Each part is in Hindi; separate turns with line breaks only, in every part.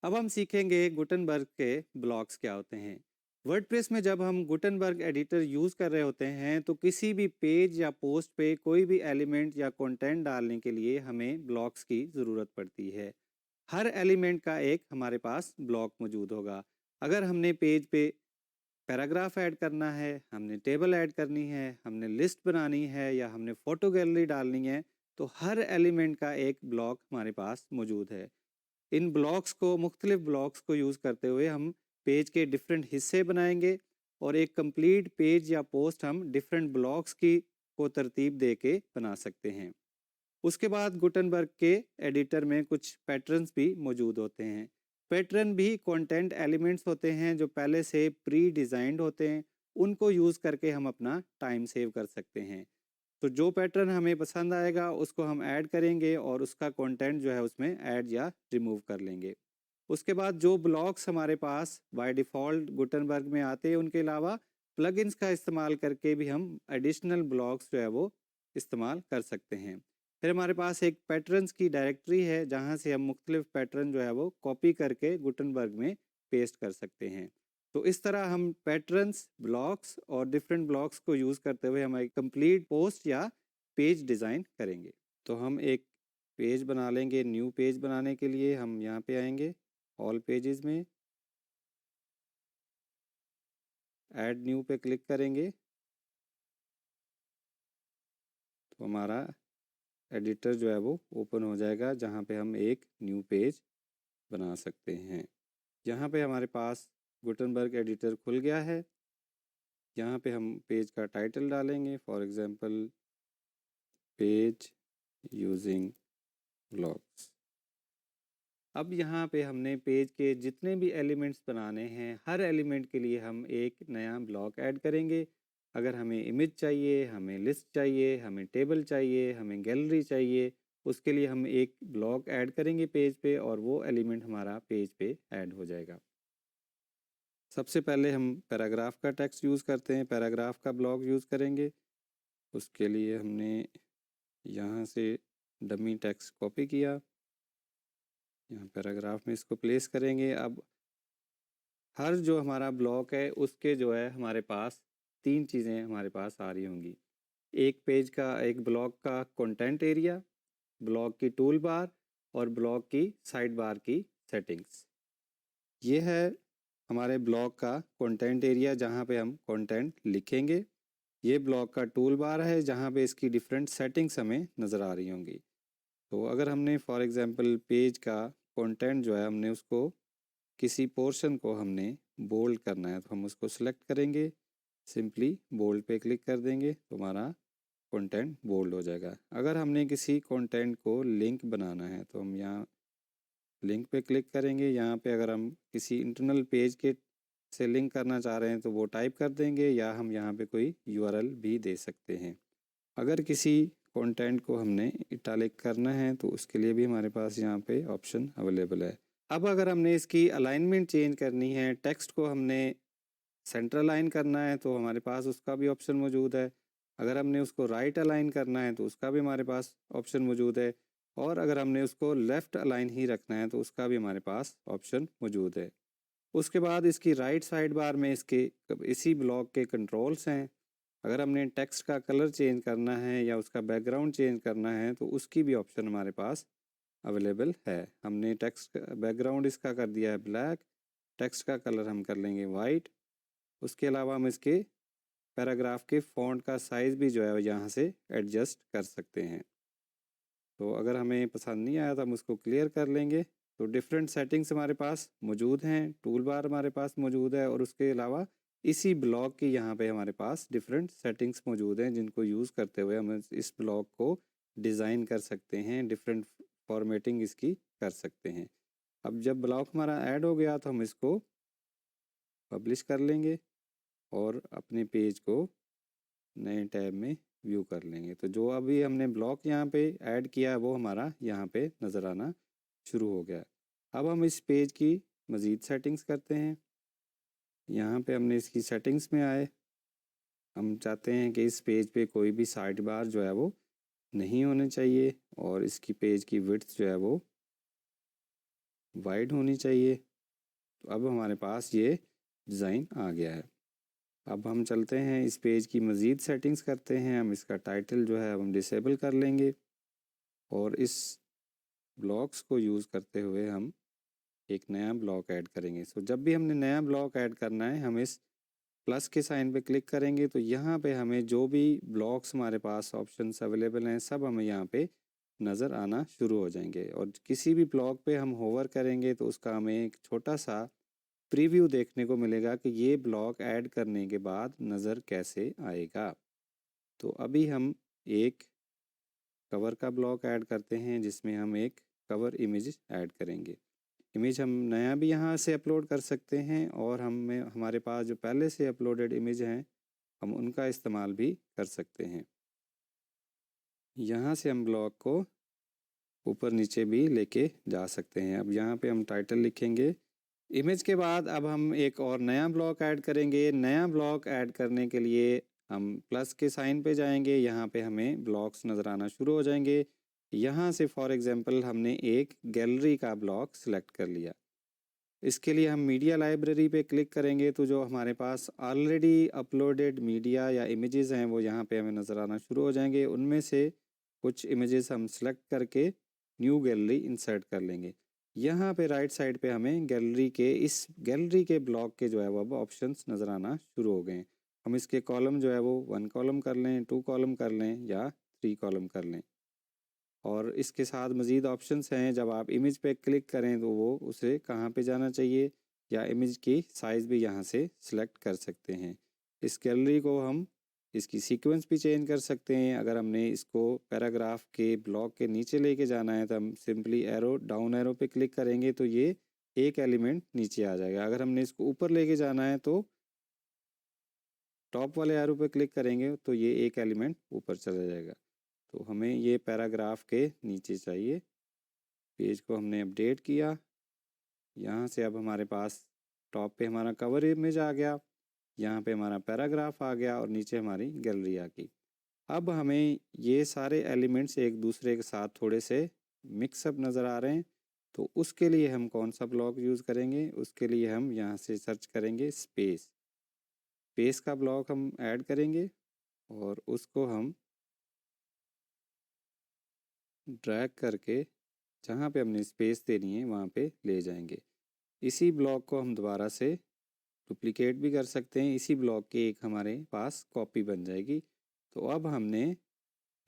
अब हम सीखेंगे गुटनबर्ग के ब्लॉक्स क्या होते हैं। वर्डप्रेस में जब हम गुटनबर्ग एडिटर यूज कर रहे होते हैं तो किसी भी पेज या पोस्ट पे कोई भी एलिमेंट या कंटेंट डालने के लिए हमें ब्लॉक्स की जरूरत पड़ती है। हर एलिमेंट का एक हमारे पास ब्लॉक मौजूद होगा। अगर हमने पेज पे पैराग्राफ ऐड करना है, हमने टेबल ऐड करनी है, हमने लिस्ट बनानी है या हमने फोटो गैलरी डालनी है, तो हर एलिमेंट का एक ब्लॉक हमारे पास मौजूद है। इन ब्लॉक्स को मुख्तलिफ ब्लॉक्स को यूज़ करते हुए हम पेज के डिफरेंट हिस्से बनाएंगे और एक कंप्लीट पेज या पोस्ट हम डिफरेंट ब्लॉक्स की को तरतीब दे के बना सकते हैं। उसके बाद गुटनबर्ग के एडिटर में कुछ पैटर्न्स भी मौजूद होते हैं। पैटर्न भी कंटेंट एलिमेंट्स होते हैं जो पहले से प्री डिज़ाइंड होते हैं। उनको यूज़ करके हम अपना टाइम सेव कर सकते हैं। तो जो पैटर्न हमें पसंद आएगा उसको हम ऐड करेंगे और उसका कंटेंट जो है उसमें ऐड या रिमूव कर लेंगे। उसके बाद जो ब्लॉक्स हमारे पास बाय डिफ़ॉल्ट गुटनबर्ग में आते हैं उनके अलावा प्लगइन्स का इस्तेमाल करके भी हम एडिशनल ब्लॉक्स जो है वो इस्तेमाल कर सकते हैं। फिर हमारे पास एक पैटर्न्स की डायरेक्टरी है जहाँ से हम मुख्तलिफ पैटर्न जो है वो कॉपी करके गुटनबर्ग में पेस्ट कर सकते हैं। तो इस तरह हम पैटर्न्स, ब्लॉक्स और डिफरेंट ब्लॉक्स को यूज़ करते हुए हम एक कंप्लीट पोस्ट या पेज डिज़ाइन करेंगे। तो हम एक पेज बना लेंगे। न्यू पेज बनाने के लिए हम यहाँ पे आएंगे ऑल पेजेस में, ऐड न्यू पे क्लिक करेंगे तो हमारा एडिटर जो है वो ओपन हो जाएगा जहाँ पे हम एक न्यू पेज बना सकते हैं। यहाँ पे हमारे पास गुटनबर्ग एडिटर खुल गया है। यहाँ पे हम पेज का टाइटल डालेंगे, for example page using blocks. अब यहाँ पे हमने पेज के जितने भी एलिमेंट्स बनाने हैं हर एलिमेंट के लिए हम एक नया ब्लॉक ऐड करेंगे। अगर हमें इमेज चाहिए, हमें लिस्ट चाहिए, हमें टेबल चाहिए, हमें गैलरी चाहिए, उसके लिए हम एक ब्लॉक ऐड करेंगे पेज पे और वो एलिमेंट हमारा पेज पे ऐड हो जाएगा। सबसे पहले हम पैराग्राफ का टेक्स्ट यूज़ करते हैं, पैराग्राफ का ब्लॉक यूज़ करेंगे। उसके लिए हमने यहाँ से डमी टेक्स्ट कॉपी किया, यहाँ पैराग्राफ में इसको प्लेस करेंगे। अब हर जो हमारा ब्लॉक है उसके जो है हमारे पास तीन चीज़ें हमारे पास आ रही होंगी। एक पेज का, एक ब्लॉक का कंटेंट एरिया, ब्लॉक की टूल बार और ब्लॉक की साइड बार की सेटिंग्स। ये है हमारे ब्लॉक का कंटेंट एरिया जहाँ पे हम कंटेंट लिखेंगे। ये ब्लॉक का टूल बार है जहाँ पे इसकी डिफरेंट सेटिंग्स हमें नज़र आ रही होंगी। तो अगर हमने फॉर एग्जांपल पेज का कंटेंट जो है हमने उसको किसी पोर्शन को हमने बोल्ड करना है तो हम उसको सिलेक्ट करेंगे, सिंपली बोल्ड पे क्लिक कर देंगे तो हमारा कंटेंट बोल्ड हो जाएगा। अगर हमने किसी कंटेंट को लिंक बनाना है तो हम यहाँ लिंक पे क्लिक करेंगे। यहाँ पे अगर हम किसी इंटरनल पेज के से लिंक करना चाह रहे हैं तो वो टाइप कर देंगे या हम यहाँ पे कोई यूआरएल भी दे सकते हैं। अगर किसी कंटेंट को हमने इटैलिक करना है तो उसके लिए भी हमारे पास यहाँ पे ऑप्शन अवेलेबल है। अब अगर हमने इसकी अलाइनमेंट चेंज करनी है, टेक्स्ट को हमने सेंटर अलाइन करना है तो हमारे पास उसका भी ऑप्शन मौजूद है। अगर हमने उसको राइट अलाइन करना है तो उसका भी हमारे पास ऑप्शन मौजूद है। और अगर हमने उसको लेफ़्ट अलाइन ही रखना है तो उसका भी हमारे पास ऑप्शन मौजूद है। उसके बाद इसकी राइट साइड बार में इसके इसी ब्लॉक के कंट्रोल्स हैं। अगर हमने टेक्स्ट का कलर चेंज करना है या उसका बैकग्राउंड चेंज करना है तो उसकी भी ऑप्शन हमारे पास अवेलेबल है। हमने टेक्स्ट बैकग्राउंड इसका कर दिया है ब्लैक, टेक्स्ट का कलर हम कर लेंगे वाइट। उसके अलावा हम इसके पैराग्राफ के फ़ॉन्ट का साइज़ भी जो है यहाँ से एडजस्ट कर सकते हैं। तो अगर हमें पसंद नहीं आया तो हम उसको क्लियर कर लेंगे। तो डिफरेंट सेटिंग्स हमारे पास मौजूद हैं, टूल बार हमारे पास मौजूद है और उसके अलावा इसी ब्लॉक की यहाँ पे हमारे पास डिफरेंट सेटिंग्स मौजूद हैं जिनको यूज़ करते हुए हम इस ब्लॉक को डिज़ाइन कर सकते हैं, डिफरेंट फॉर्मेटिंग इसकी कर सकते हैं। अब जब ब्लॉक हमारा ऐड हो गया तो हम इसको पब्लिश कर लेंगे और अपने पेज को नए टैब में व्यू कर लेंगे। तो जो अभी हमने ब्लॉक यहाँ पे ऐड किया है वो हमारा यहाँ पे नज़र आना शुरू हो गया। अब हम इस पेज की मज़ीद सेटिंग्स करते हैं। यहाँ पे हमने इसकी सेटिंग्स में आए, हम चाहते हैं कि इस पेज पे कोई भी साइड बार जो है वो नहीं होने चाहिए और इसकी पेज की विड्थ जो है वो वाइड होनी चाहिए। तो अब हमारे पास ये डिज़ाइन आ गया है। अब हम चलते हैं इस पेज की मज़ीद सेटिंग्स करते हैं। हम इसका टाइटल जो है हम डिसेबल कर लेंगे और इस ब्लॉक्स को यूज़ करते हुए हम एक नया ब्लॉक ऐड करेंगे। सो जब भी हमने नया ब्लॉक ऐड करना है हम इस प्लस के साइन पे क्लिक करेंगे तो यहाँ पे हमें जो भी ब्लॉक्स हमारे पास ऑप्शंस अवेलेबल हैं सब हमें यहाँ पे नज़र आना शुरू हो जाएंगे। और किसी भी ब्लॉक पे हम होवर करेंगे तो उसका हमें एक छोटा सा प्रीव्यू देखने को मिलेगा कि ये ब्लॉक ऐड करने के बाद नज़र कैसे आएगा। तो अभी हम एक कवर का ब्लॉक ऐड करते हैं जिसमें हम एक कवर इमेज ऐड करेंगे। इमेज हम नया भी यहाँ से अपलोड कर सकते हैं और हमारे पास जो पहले से अपलोडेड इमेज हैं हम उनका इस्तेमाल भी कर सकते हैं। यहाँ से हम ब्लॉग को ऊपर नीचे भी लेके जा सकते हैं। अब यहाँ पे हम टाइटल लिखेंगे। इमेज के बाद अब हम एक और नया ब्लॉक ऐड करेंगे। नया ब्लॉक ऐड करने के लिए हम प्लस के साइन पे जाएंगे। यहाँ पे हमें ब्लॉक्स नज़र आना शुरू हो जाएंगे। यहाँ से फॉर एग्जांपल हमने एक गैलरी का ब्लॉक सिलेक्ट कर लिया। इसके लिए हम मीडिया लाइब्रेरी पे क्लिक करेंगे तो जो हमारे पास ऑलरेडी अपलोडेड मीडिया या इमेजेस हैं वो यहाँ पे हमें नज़र आना शुरू हो जाएंगे। उनमें से कुछ इमेजेस हम सेलेक्ट करके न्यू गैलरी इंसर्ट कर लेंगे। यहाँ पे राइट साइड पे हमें इस गैलरी के ब्लॉक के जो है वो अब ऑप्शंस नज़र आना शुरू हो गए। हम इसके कॉलम जो है वो 1 कॉलम कर लें, 2 कॉलम कर लें या 3 कॉलम कर लें। और इसके साथ मज़ीद ऑप्शंस हैं। जब आप इमेज पे क्लिक करें तो वो उसे कहाँ पे जाना चाहिए या इमेज की साइज़ भी यहाँ से सिलेक्ट कर सकते हैं। इस गैलरी को हम इसकी सीक्वेंस भी चेंज कर सकते हैं। अगर हमने इसको पैराग्राफ के ब्लॉक के नीचे लेके जाना है तो हम सिंपली डाउन एरो पे क्लिक करेंगे तो ये एक एलिमेंट नीचे आ जाएगा। अगर हमने इसको ऊपर लेके जाना है तो टॉप वाले एरो पे क्लिक करेंगे तो ये एक एलिमेंट ऊपर चला जाएगा। तो हमें ये पैराग्राफ के नीचे चाहिए। पेज को हमने अपडेट किया। यहाँ से अब हमारे पास टॉप पे हमारा कवर इमेज आ गया, यहाँ पे हमारा पैराग्राफ आ गया और नीचे हमारी गैलरी आ गई। अब हमें ये सारे एलिमेंट्स एक दूसरे के साथ थोड़े से मिक्सअप नज़र आ रहे हैं। तो उसके लिए हम कौन सा ब्लॉक यूज़ करेंगे? उसके लिए हम यहाँ से सर्च करेंगे स्पेस का ब्लॉक हम ऐड करेंगे और उसको हम ड्रैग करके जहाँ पे हमने स्पेस देनी है वहाँ पे ले जाएंगे। इसी ब्लॉक को हम दोबारा से डुप्लीकेट भी कर सकते हैं। इसी ब्लॉक की एक हमारे पास कॉपी बन जाएगी। तो अब हमने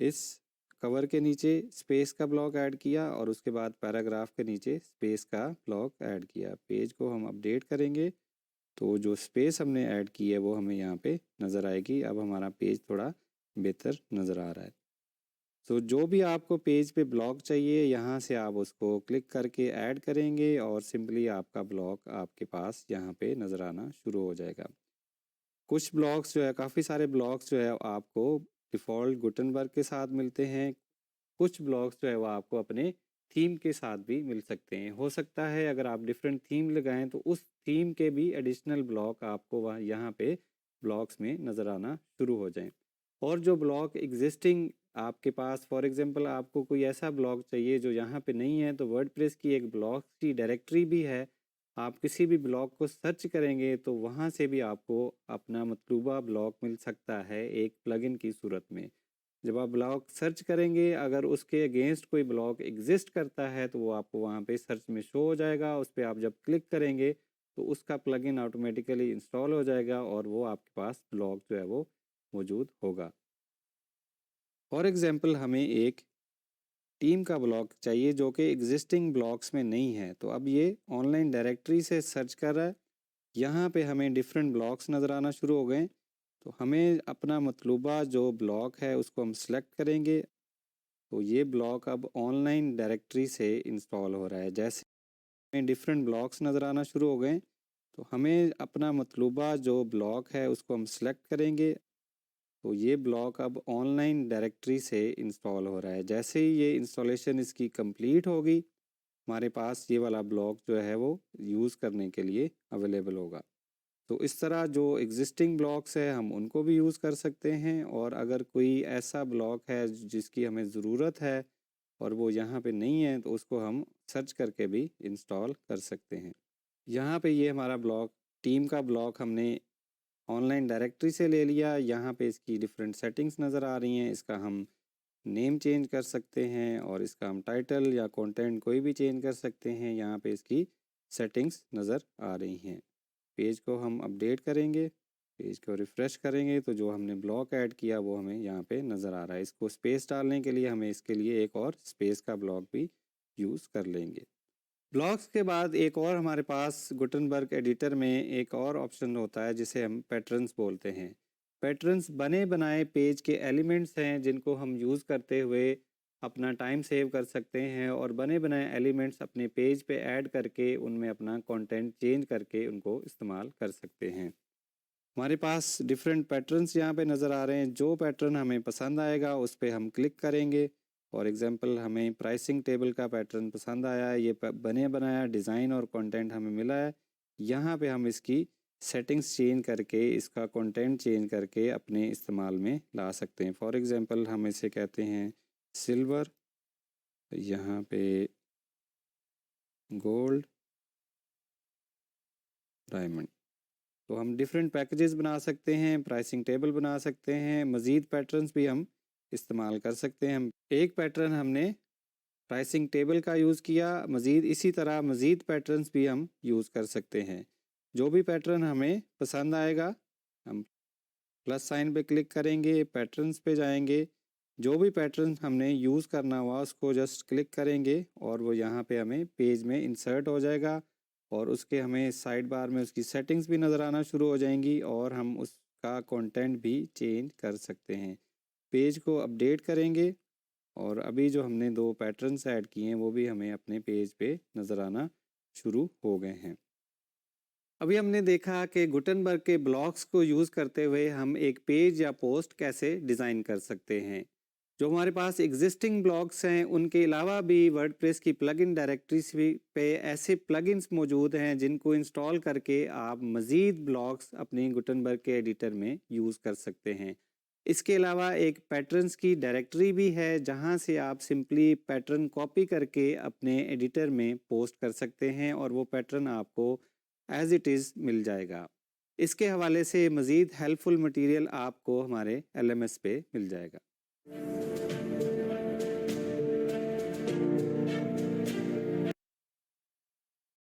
इस कवर के नीचे स्पेस का ब्लॉक ऐड किया और उसके बाद पैराग्राफ के नीचे स्पेस का ब्लॉक ऐड किया। पेज को हम अपडेट करेंगे तो जो स्पेस हमने ऐड की है वो हमें यहाँ पे नज़र आएगी। अब हमारा पेज थोड़ा बेहतर नज़र आ रहा है। तो जो भी आपको पेज पे ब्लॉक चाहिए यहाँ से आप उसको क्लिक करके ऐड करेंगे और सिंपली आपका ब्लॉक आपके पास यहाँ पे नज़र आना शुरू हो जाएगा। कुछ ब्लॉक्स जो है, काफ़ी सारे ब्लॉक्स जो है आपको डिफ़ॉल्ट गुटनबर्ग के साथ मिलते हैं। कुछ ब्लॉक्स जो है वो आपको अपने थीम के साथ भी मिल सकते हैं। हो सकता है अगर आप डिफरेंट थीम लगाएं तो उस थीम के भी एडिशनल ब्लॉक आपको वहाँ यहाँ पे ब्लॉक्स में नज़र आना शुरू हो जाएं। और जो ब्लॉक एग्जिस्टिंग आपके पास, फॉर एग्जांपल आपको कोई ऐसा ब्लॉक चाहिए जो यहाँ पे नहीं है तो वर्डप्रेस की एक ब्लॉक की डायरेक्टरी भी है। आप किसी भी ब्लॉक को सर्च करेंगे तो वहाँ से भी आपको अपना मतलूबा ब्लॉक मिल सकता है एक प्लगइन की सूरत में। जब आप ब्लॉक सर्च करेंगे अगर उसके अगेंस्ट कोई ब्लॉक एग्जिस्ट करता है तो वो आपको वहाँ पे सर्च में शो हो जाएगा। उस पर आप जब क्लिक करेंगे तो उसका प्लगइन ऑटोमेटिकली इंस्टॉल हो जाएगा और वो आपके पास ब्लॉक जो है वो मौजूद होगा। फॉर एग्जांपल हमें एक टीम का ब्लॉक चाहिए जो कि एग्जिस्टिंग ब्लॉक्स में नहीं है। तो अब ये ऑनलाइन डायरेक्टरी से सर्च कर रहा है। यहाँ पे हमें डिफरेंट ब्लॉक्स नज़र आना शुरू हो गए। तो हमें अपना मतलूबा जो ब्लॉक है उसको हम सेलेक्ट करेंगे। तो ये ब्लॉक अब ऑनलाइन डायरेक्टरी से इंस्टॉल हो रहा है। जैसे हमें डिफरेंट ब्लॉक्स नज़र आना शुरू हो गए तो हमें अपना मतलूबा जो ब्लॉक है उसको हम सेलेक्ट करेंगे। तो ये ब्लॉक अब ऑनलाइन डायरेक्टरी से इंस्टॉल हो रहा है। जैसे ही ये इंस्टॉलेशन इसकी कंप्लीट होगी हमारे पास ये वाला ब्लॉक जो है वो यूज़ करने के लिए अवेलेबल होगा। तो इस तरह जो एग्जिस्टिंग ब्लॉक्स है हम उनको भी यूज़ कर सकते हैं और अगर कोई ऐसा ब्लॉक है जिसकी हमें ज़रूरत है और वो यहाँ पे नहीं है तो उसको हम सर्च करके भी इंस्टॉल कर सकते हैं। यहाँ पे ये हमारा ब्लॉक, टीम का ब्लॉक हमने ऑनलाइन डायरेक्टरी से ले लिया। यहाँ पे इसकी डिफरेंट सेटिंग्स नज़र आ रही हैं। इसका हम नेम चेंज कर सकते हैं और इसका हम टाइटल या कंटेंट कोई भी चेंज कर सकते हैं। यहाँ पे इसकी सेटिंग्स नज़र आ रही हैं। पेज को हम अपडेट करेंगे, पेज को रिफ़्रेश करेंगे तो जो हमने ब्लॉक ऐड किया वो हमें यहाँ पे नज़र आ रहा है। इसको स्पेस डालने के लिए हमें इसके लिए एक और स्पेस का ब्लॉक भी यूज़ कर लेंगे। ब्लॉक्स के बाद एक और हमारे पास गुटनबर्ग एडिटर में एक और ऑप्शन होता है जिसे हम पैटर्न्स बोलते हैं। पैटर्न्स बने बनाए पेज के एलिमेंट्स हैं जिनको हम यूज़ करते हुए अपना टाइम सेव कर सकते हैं और बने बनाए एलिमेंट्स अपने पेज पे ऐड करके उनमें अपना कंटेंट चेंज करके उनको इस्तेमाल कर सकते हैं। हमारे पास डिफरेंट पैटर्न्स यहाँ पे नज़र आ रहे हैं। जो पैटर्न हमें पसंद आएगा उस पर हम क्लिक करेंगे। फॉर एग्जांपल हमें प्राइसिंग टेबल का पैटर्न पसंद आया है, ये बने बनाया डिज़ाइन और कंटेंट हमें मिला है। यहाँ पे हम इसकी सेटिंग्स चेंज करके इसका कंटेंट चेंज करके अपने इस्तेमाल में ला सकते हैं। फॉर एग्जांपल हम इसे कहते हैं सिल्वर, यहाँ पे गोल्ड, डायमंड। तो हम डिफरेंट पैकेजेस बना सकते हैं, प्राइसिंग टेबल बना सकते हैं, मज़ीद पैटर्न्स भी हम इस्तेमाल कर सकते हैं। हम एक पैटर्न हमने प्राइसिंग टेबल का यूज़ किया, मज़ीद इसी तरह मज़ीद पैटर्न्स भी हम यूज़ कर सकते हैं। जो भी पैटर्न हमें पसंद आएगा हम प्लस साइन पे क्लिक करेंगे, पैटर्न्स पे जाएंगे, जो भी पैटर्न हमने यूज़ करना हुआ उसको जस्ट क्लिक करेंगे और वो यहाँ पे हमें पेज में इंसर्ट हो जाएगा और उसके हमें साइड बार में उसकी सेटिंग्स भी नज़र आना शुरू हो जाएंगी और हम उसका कंटेंट भी चेंज कर सकते हैं। पेज को अपडेट करेंगे और अभी जो हमने 2 पैटर्न्स ऐड किए हैं वो भी हमें अपने पेज पे नज़र आना शुरू हो गए हैं। अभी हमने देखा कि गुटनबर्ग के ब्लॉक्स को यूज़ करते हुए हम एक पेज या पोस्ट कैसे डिज़ाइन कर सकते हैं। जो हमारे पास एग्जिस्टिंग ब्लॉग्स हैं उनके अलावा भी वर्डप्रेस की प्लगइन डायरेक्टरीज पे ऐसे प्लगइन्स मौजूद हैं जिनको इंस्टॉल करके आप मज़ीद ब्लॉग्स अपने गुटनबर्ग के एडिटर में यूज़ कर सकते हैं। इसके अलावा एक पैटर्न्स की डायरेक्टरी भी है जहां से आप सिंपली पैटर्न कॉपी करके अपने एडिटर में पोस्ट कर सकते हैं और वो पैटर्न आपको एज इट इज़ मिल जाएगा। इसके हवाले से मज़ीद हेल्पफुल मटेरियल आपको हमारे LMS पे मिल जाएगा।